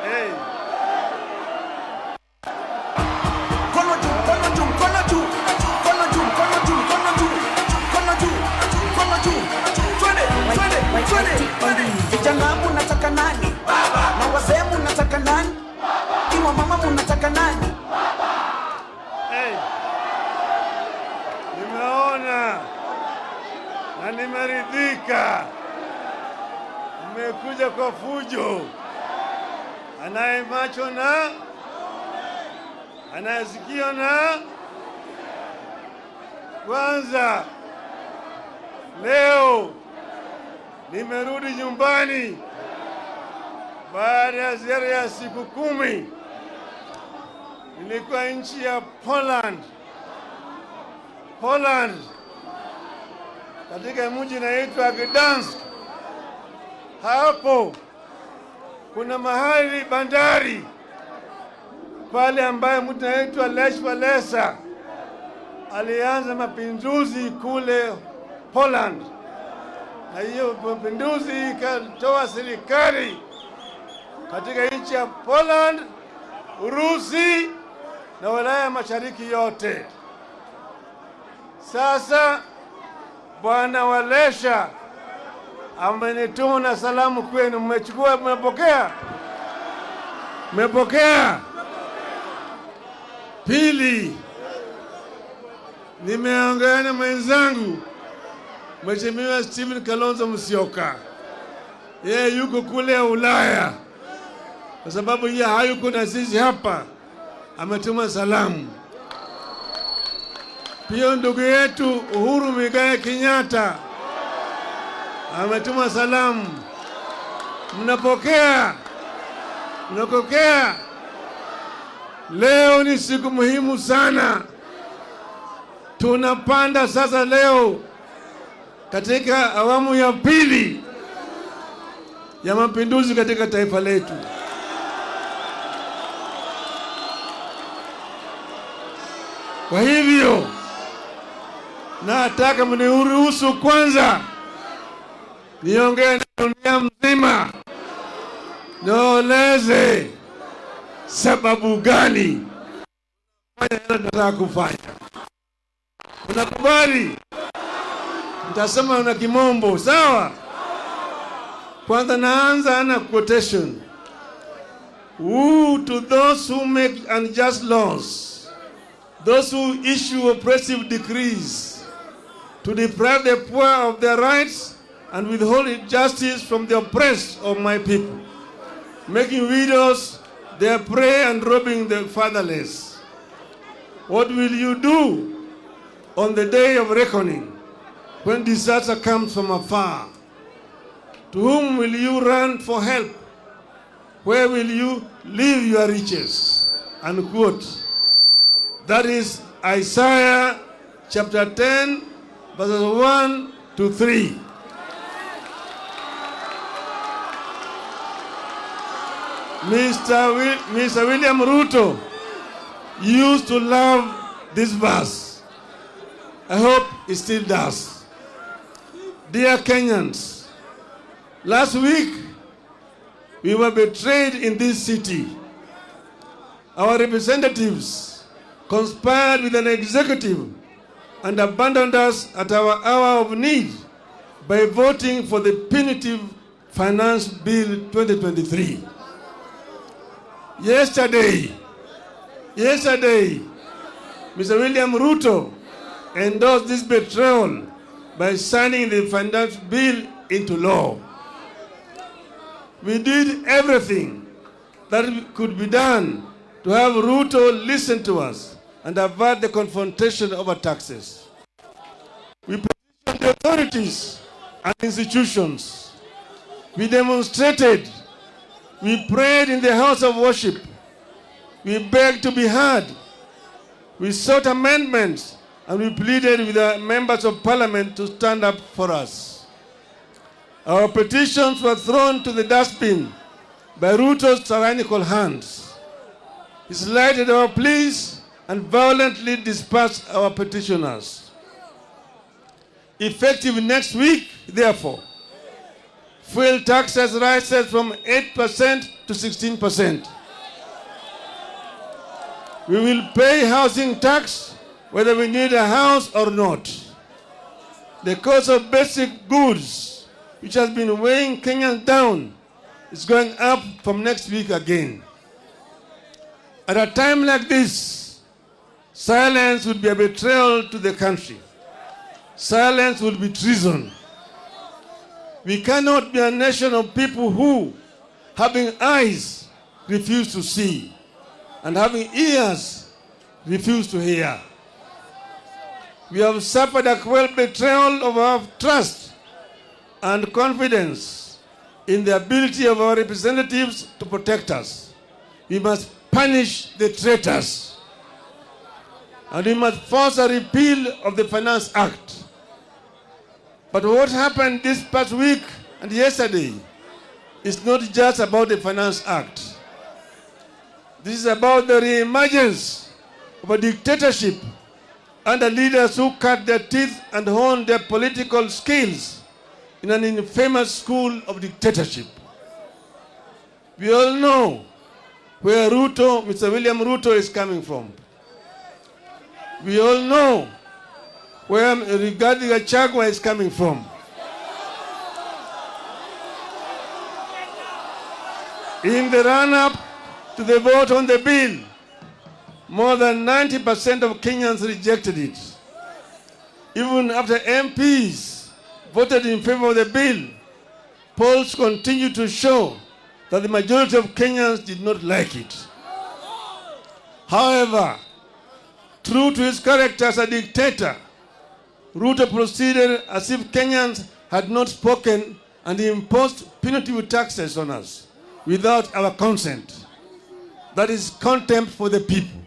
Hey. Vijana munataka nani? Baba. Na wazee munataka nani? Iwa mama munataka nani? Hey. Nimeona na nimeridhika. Nimekuja kwa fujo. Anaye macho na anayesikia na kwanza leo nimerudi nyumbani baada ya ziara ya siku 10. Nilikuwa nchi ya Poland katika mji unaitwa Gdansk. Hapo kuna mahali bandari pale ambaye mtu anaitwa Lech Walesa alianza mapinduzi kule Poland, na hiyo mapinduzi ikatoa serikali katika nchi ya Poland, Urusi na Ulaya Mashariki yote. Sasa Bwana Walesha amenituma na salamu kwenu. Mmechukua? Mmepokea? Mmepokea? Pili, nimeongea na mwenzangu Mheshimiwa Stephen Kalonzo Musyoka. Yeye yuko kule Ulaya, kwa sababu yeye hayuko na sisi hapa, ametuma salamu. Pia ndugu yetu Uhuru Muigai Kenyatta ametuma salamu. Mnapokea? Mnapokea? Leo ni siku muhimu sana. Tunapanda sasa leo katika awamu ya pili ya mapinduzi katika taifa letu. Kwa hivyo nataka mniruhusu kwanza niongee na dunia mzima, nieleze sababu gani nataka kufanya. Unakubali? Nitasema na kimombo, sawa? Kwanza naanza na quotation. Woe to those who make unjust laws, those who issue oppressive decrees, to deprive the poor of their rights and withhold justice from the oppressed of my people, making widows their prey and robbing the fatherless. What will you do on the day of reckoning, when disaster comes from afar? To whom will you run for help? Where will you leave your riches? Unquote. That is Isaiah chapter 10, verses 1 to 3. Mr. William Ruto used to love this verse. I hope he still does. Dear Kenyans, last week we were betrayed in this city. Our representatives conspired with an executive and abandoned us at our hour of need by voting for the punitive Finance Bill 2023. Yesterday, Mr. William Ruto endorsed this betrayal by signing the Finance Bill into law. We did everything that could be done to have Ruto listen to us and avert the confrontation over taxes. We petitioned the authorities and institutions. We demonstrated. We prayed in the house of worship. We begged to be heard. We sought amendments, and we pleaded with the members of parliament to stand up for us. Our petitions were thrown to the dustbin by Ruto's tyrannical hands. He slighted our pleas and violently dispersed our petitioners. Effective next week, therefore, Fuel taxes rises from 8% to 16%. We will pay housing tax whether we need a house or not. The cost of basic goods, which has been weighing Kenyans down, is going up from next week again. At a time like this, silence would be a betrayal to the country. Silence would be treason. We cannot be a nation of people who, having eyes, refuse to see, and having ears, refuse to hear. We have suffered a cruel betrayal of our trust and confidence in the ability of our representatives to protect us. We must punish the traitors, and we must force a repeal of the Finance Act. But what happened this past week and yesterday is not just about the Finance Act. This is about the re-emergence of a dictatorship under leaders who cut their teeth and honed their political skills in an infamous school of dictatorship. We all know where Mr. William Ruto is coming from. We all know where Rigathi Gachagua is coming from. In the run-up to the vote on the bill, more than 90% of Kenyans rejected it. Even after MPs voted in favor of the bill, polls continue to show that the majority of Kenyans did not like it. However, true to his character as a dictator, Ruto proceeded as if Kenyans had not spoken and imposed punitive taxes on us without our consent. That is contempt for the people.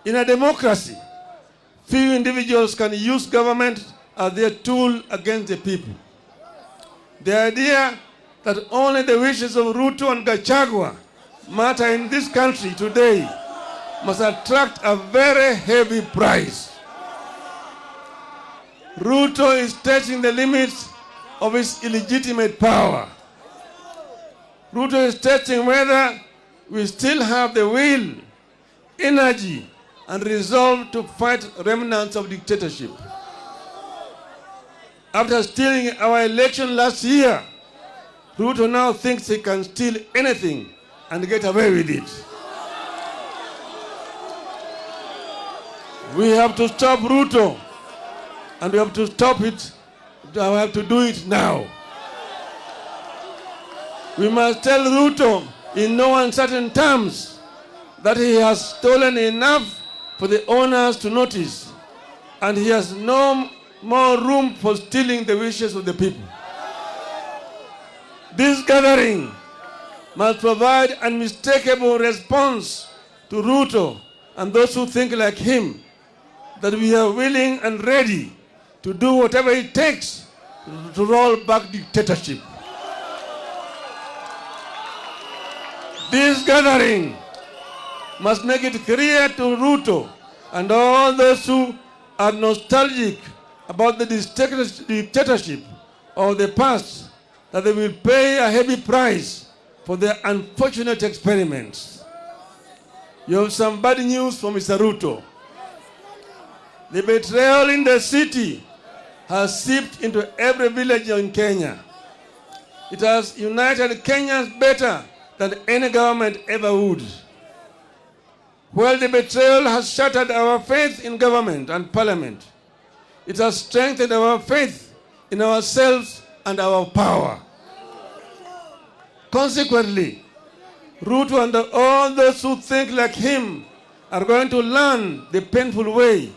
In a democracy, few individuals can use government as their tool against the people. The idea that only the wishes of Ruto and Gachagua matter in this country today must attract a very heavy price. Ruto is testing the limits of his illegitimate power. Ruto is testing whether we still have the will, energy, and resolve to fight remnants of dictatorship. After stealing our election last year, Ruto now thinks he can steal anything and get away with it. We have to stop Ruto, and we have to stop it. We have to do it now. We must tell Ruto in no uncertain terms that he has stolen enough for the owners to notice, and he has no more room for stealing the wishes of the people. This gathering must provide an unmistakable response to Ruto and those who think like him, that we are willing and ready to do whatever it takes to roll back dictatorship. This gathering must make it clear to Ruto and all those who are nostalgic about the dictatorship of the past that they will pay a heavy price for their unfortunate experiments. You have some bad news for Mr. Ruto. The betrayal in the city has seeped into every village in Kenya. It has united Kenyans better than any government ever would. While the betrayal has shattered our faith in government and parliament, it has strengthened our faith in ourselves and our power. Consequently, Ruto and all those who think like him are going to learn the painful way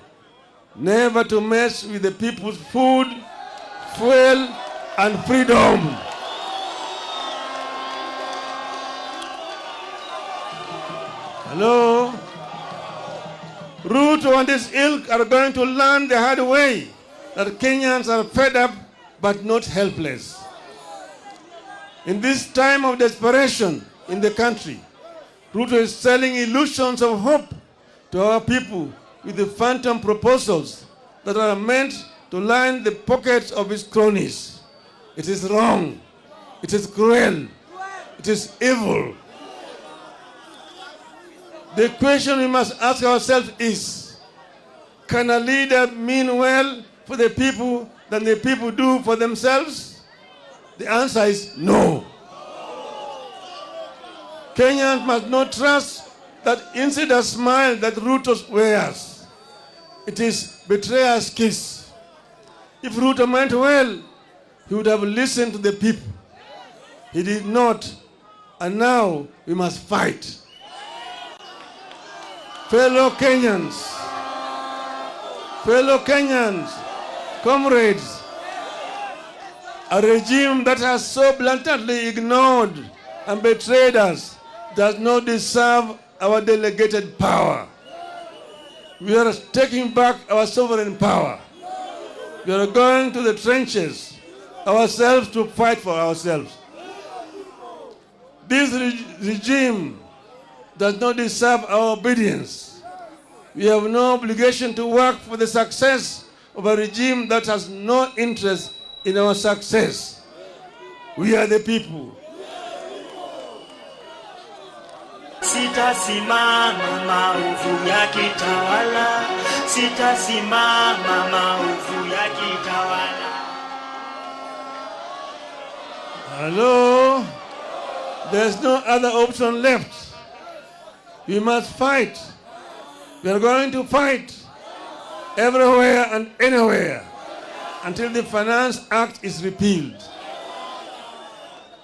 never to mess with the people's food, fuel, and freedom. Hello? Ruto and his ilk are going to learn the hard way that Kenyans are fed up but not helpless. In this time of desperation in the country, Ruto is selling illusions of hope to our people with the phantom proposals that are meant to line the pockets of his cronies. It is wrong. It is cruel. It is evil. The question we must ask ourselves is, can a leader mean well for the people than the people do for themselves? The answer is no. Kenyans must not trust that insider smile that Ruto wears. It is betrayer's kiss. If Ruto meant well, he would have listened to the people. He did not, and now we must fight. Fellow Kenyans, comrades, a regime that has so blatantly ignored and betrayed us does not deserve our delegated power. We are taking back our sovereign power. We are going to the trenches ourselves to fight for ourselves. This regime does not deserve our obedience. We have no obligation to work for the success of a regime that has no interest in our success. We are the people. Sitasimama maovu ya kitawala. Sitasimama maovu ya kitawala. Hello? There's no other option left. We must fight. We are going to fight everywhere and anywhere until the Finance Act is repealed.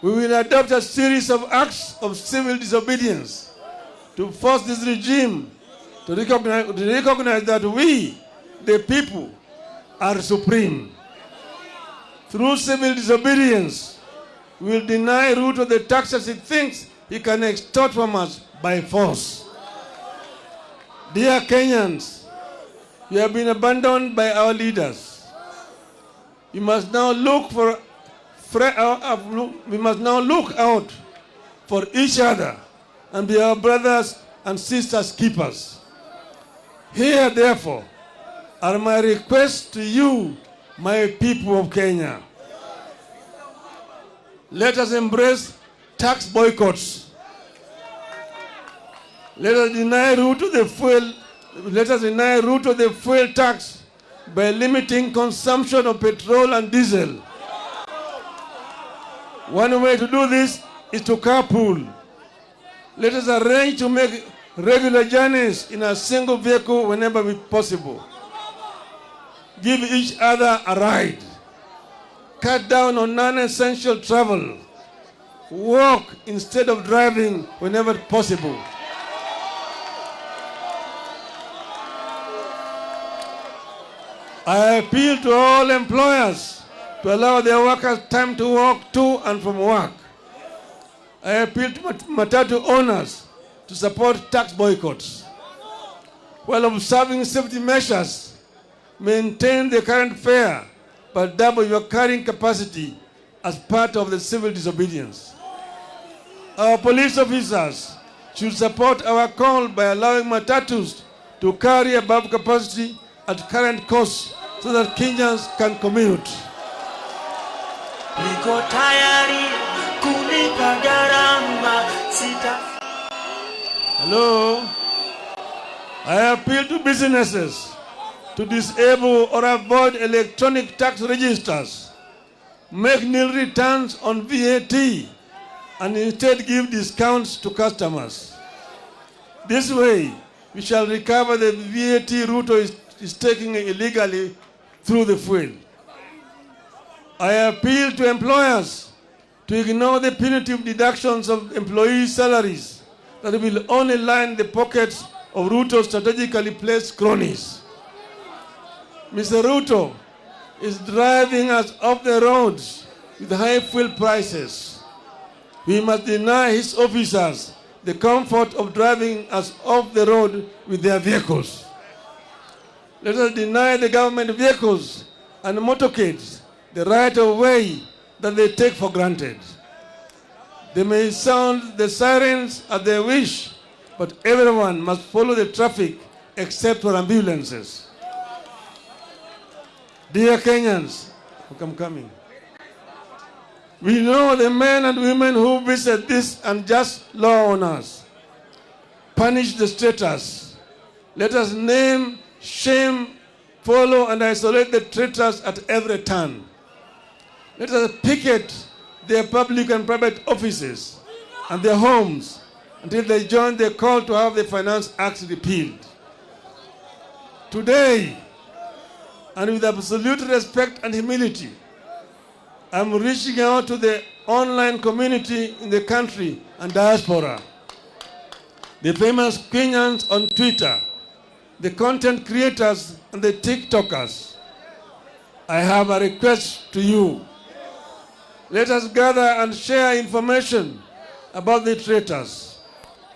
We will adopt a series of acts of civil disobedience to force this regime to recognize that we, the people, are supreme. Through civil disobedience, we will deny Ruto the taxes he thinks he can extort from us by force. Dear Kenyans, we have been abandoned by our leaders. We must now look out for each other and be our brothers and sisters keepers. Here, therefore, are my requests to you, my people of Kenya. Let us embrace tax boycotts. Let us deny Ruto the fuel tax by limiting consumption of petrol and diesel. One way to do this is to carpool. Let us arrange to make regular journeys in a single vehicle whenever possible. Give each other a ride. Cut down on non-essential travel. Walk instead of driving whenever possible. I appeal to all employers to allow their workers time to walk to and from work. I appeal to matatu owners to support tax boycotts. While observing safety measures, maintain the current fare, but double your carrying capacity as part of the civil disobedience. Our police officers should support our call by allowing matatus to carry above capacity at current costs so that Kenyans can commute. Niko tayari kulipa gharama sita. Hello? I appeal to businesses to disable or avoid electronic tax registers, make nil returns on VAT, and instead give discounts to customers. This way, we shall recover the VAT Ruto is taking illegally through the fuel. I appeal to employers to ignore the punitive deductions of employees' salaries that will only line the pockets of Ruto's strategically placed cronies. Mr. Ruto is driving us off the roads with high fuel prices. We must deny his officers the comfort of driving us off the road with their vehicles. Let us deny the government vehicles and motorcades the right of way that they take for granted. They may sound the sirens at their wish, but everyone must follow the traffic except for ambulances. Dear Kenyans, I'm coming. We know the men and women who visit this unjust law on us. Punish the traitors. Let us name, shame, follow, and isolate the traitors at every turn. Let us picket their public and private offices and their homes until they join the call to have the Finance Act repealed. Today, and with absolute respect and humility, I'm reaching out to the online community in the country and diaspora, the famous Kenyans on Twitter, the content creators and the TikTokers. I have a request to you. Let us gather and share information about the traitors,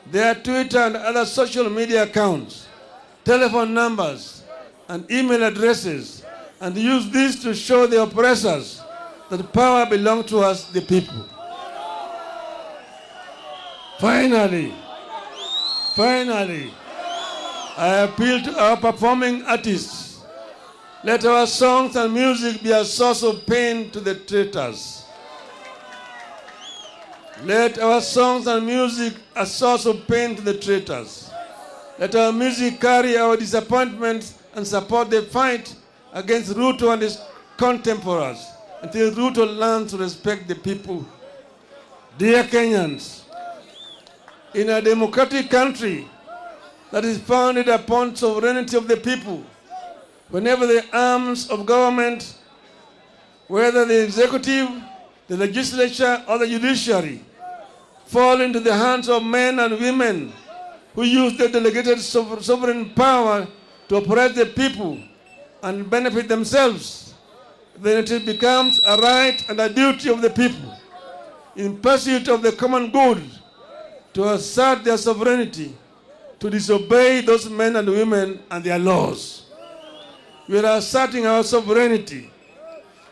their Twitter and other social media accounts, telephone numbers, and email addresses, and use these to show the oppressors that power belongs to us, the people. Finally, I appeal to our performing artists. Let our songs and music be a source of pain to the traitors. Let our songs and music a source of pain to the traitors. Let our music carry our disappointments and support the fight against Ruto and his contemporaries until Ruto learns to respect the people. Dear Kenyans, in a democratic country that is founded upon sovereignty of the people, whenever the arms of government, whether the executive, the legislature, or the judiciary, fall into the hands of men and women who use their delegated sovereign power to oppress the people and benefit themselves, then it becomes a right and a duty of the people in pursuit of the common good to assert their sovereignty, to disobey those men and women and their laws. We are asserting our sovereignty.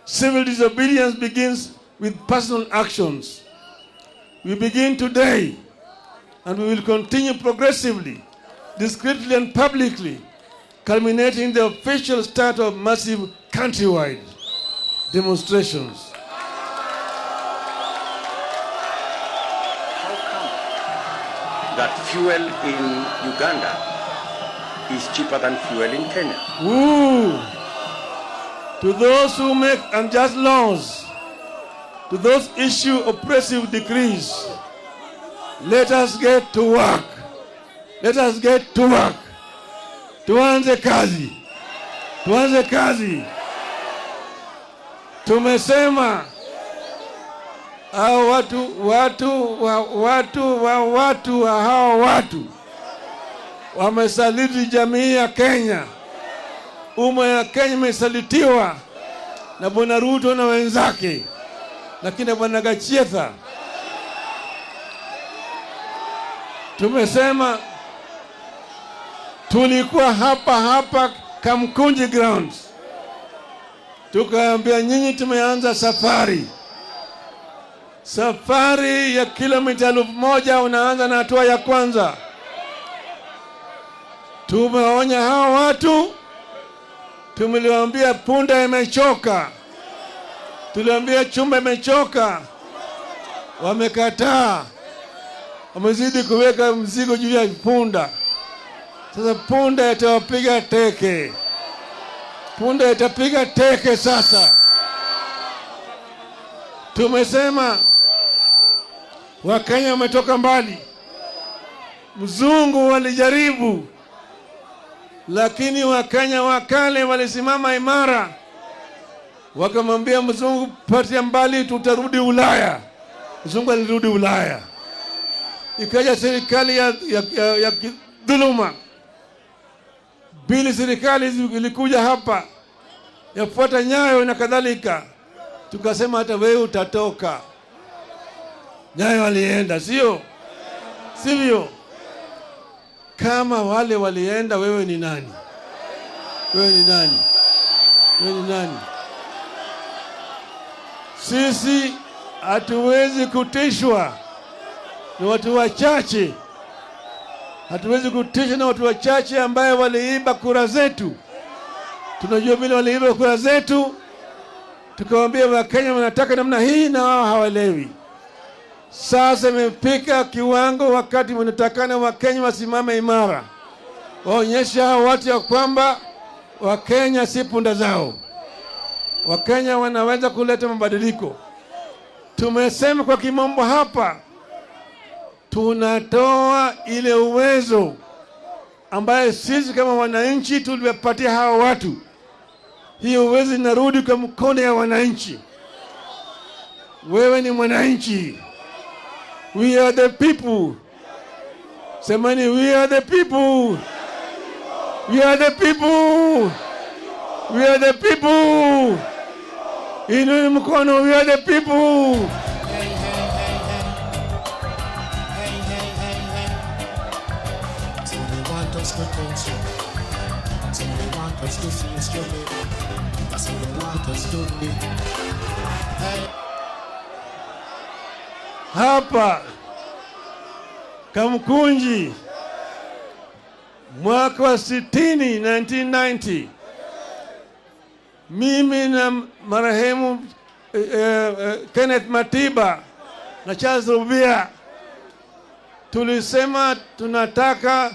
Civil disobedience begins with personal actions. We begin today, and we will continue progressively, discreetly and publicly, culminating the official start of massive countrywide demonstrations. That fuel in Uganda is cheaper than fuel in Kenya. Ooh. To those who make unjust laws, to those issue oppressive decrees, let us get to work. Let us get to work. Tuanze kazi. Tuanze kazi. Tumesema hao watu wamesaliti jamii ya Kenya. Umma ya Kenya imesalitiwa na Bwana Ruto na wenzake, lakini Bwana Gachietha. Tumesema tulikuwa hapa Kamkunji grounds, tukaambia nyinyi tumeanza safari ya kilomita 1000. Unaanza na hatua ya kwanza. Tumeonya hao watu, tumeliwaambia punda imechoka, tuliwaambia chumba imechoka, wamekataa, wamezidi kuweka mzigo juu ya punda. Sasa punda itawapiga teke, punda itapiga teke. Sasa tumesema Wakenya wametoka mbali. Mzungu walijaribu, lakini Wakenya wakale walisimama imara, wakamwambia mzungu, patia mbali, tutarudi Ulaya. Mzungu alirudi Ulaya. Ikaja serikali ya dhuluma. Bili serikali ilikuja hapa yafuata nyayo na kadhalika. Tukasema hata wewe utatoka. Nyayo walienda, sivyo? Kama wale walienda, wewe ni nani? Wewe ni nani? Sisi hatuwezi kutishwa na watu wachache. Hatuwezi kutishwa na watu wachache ambaye waliiba kura zetu. Tunajua vile waliiba kura zetu. Tukawaambia Wakenya wanataka namna hii na wao hawalewi. Sasa imefika kiwango wakati wanatakana Wakenya wasimame imara. Waonyesha watu ya kwamba Wakenya si punda zao. Wakenya wanaweza kuleta mabadiliko. Tumesema kwa kimombo hapa, tunatoa ile uwezo ambaye sisi kama wananchi tuliwapatia hawa watu. Hiyo uwezo inarudi kwa mkono ya wananchi. Wewe ni mwananchi. We are the people. Semani, we are the people. We are the people. We are the people. Inua mkono, we are the people. Hapa Kamukunji mwaka wa 1990 mimi na marehemu Kenneth Matiba na Charles Rubia tulisema tunataka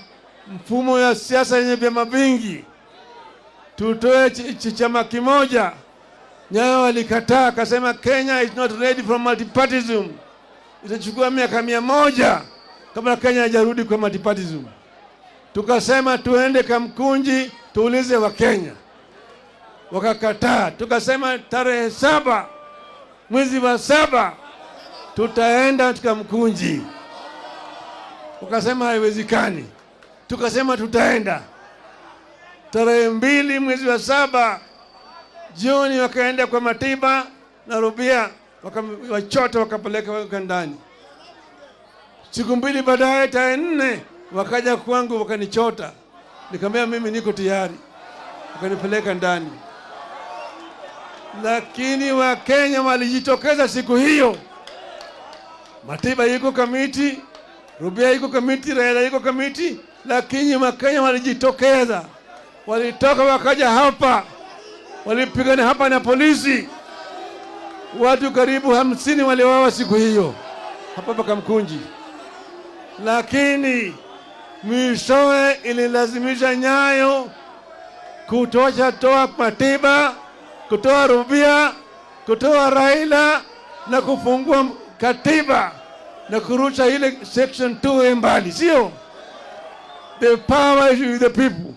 mfumo ya siasa yenye vyama vingi, tutoe chama kimoja. Nyayo walikataa, akasema Kenya is not ready for multipartyism. Itachukua miaka 100 kabla Kenya haijarudi kwa multipartyism. Tukasema tuende Kamukunji tuulize wa Kenya. Wakakataa. Tukasema tarehe 7 mwezi wa 7 tutaenda Kamukunji. Wakasema haiwezekani. Tukasema tutaenda. Tarehe 2 mwezi wa 7 jioni wakaenda kwa Matiba na Rubia, wakachota wakapeleka ndani. Siku 2 baadaye tarehe 4 wakaja kwangu wakanichota. Nikamwambia mimi niko tayari. Wakanipeleka ndani. Lakini Wakenya walijitokeza siku hiyo. Matiba yuko kamiti, Rubia yuko kamiti, Raila yuko kamiti, lakini Wakenya walijitokeza. Walitoka wakaja hapa. Walipigana hapa na polisi. Watu karibu 50 waliuawa siku hiyo hapa Kamukunji. Lakini mwishowe ililazimisha Nyayo kutoa Matiba, kutoa Rubia, kutoa Raila na kufungua katiba na kurusha ile section 2 mbali, sio? The power is with the people.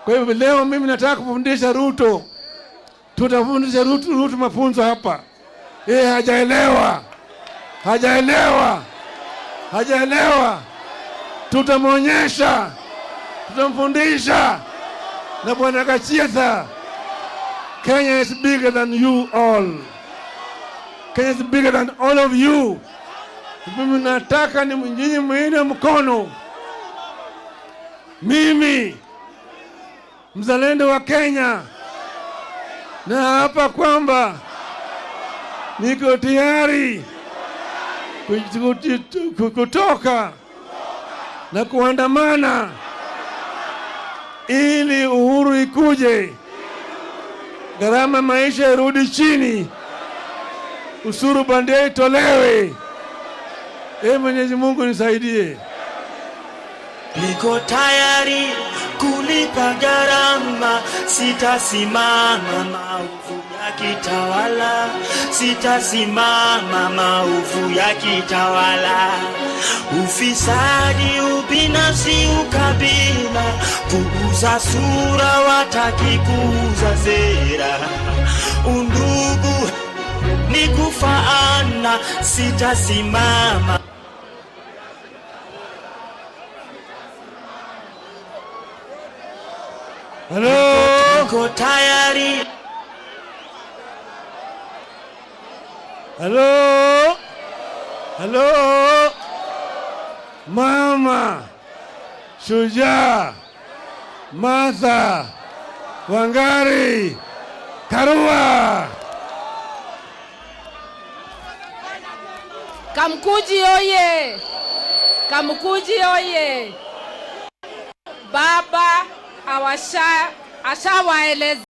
Kwa hivyo leo mimi nataka kufundisha Ruto. Tutafundisha Ruto mafunzo hapa. Hajaelewa. Tutamwonyesha. Tutamfundisha. Na Bwana Kachietha, Kenya is bigger than you all. Kenya is bigger than all of you. Mimi nataka ni nyinyi muinue mkono. Mimi mzalendo wa Kenya, na hapa kwamba niko tayari kutoka na kuandamana ili uhuru ikuje, gharama maisha irudi chini, usuru bandia itolewe. Mwenyezi Mungu nisaidie. Niko tayari kulipa gharama, sitasimama maovu ya kitawala, sitasimama maovu ya kitawala. Ufisadi, ubinafsi, ukabila, kuuza sura, wataki kuuza sera. Undugu ni kufaana, sitasimama. Hello? Niko tayari. Hello? Mama Shujaa Martha Wangari Karua. Kamukunji oye! Kamukunji oye! Baba ashawaeleza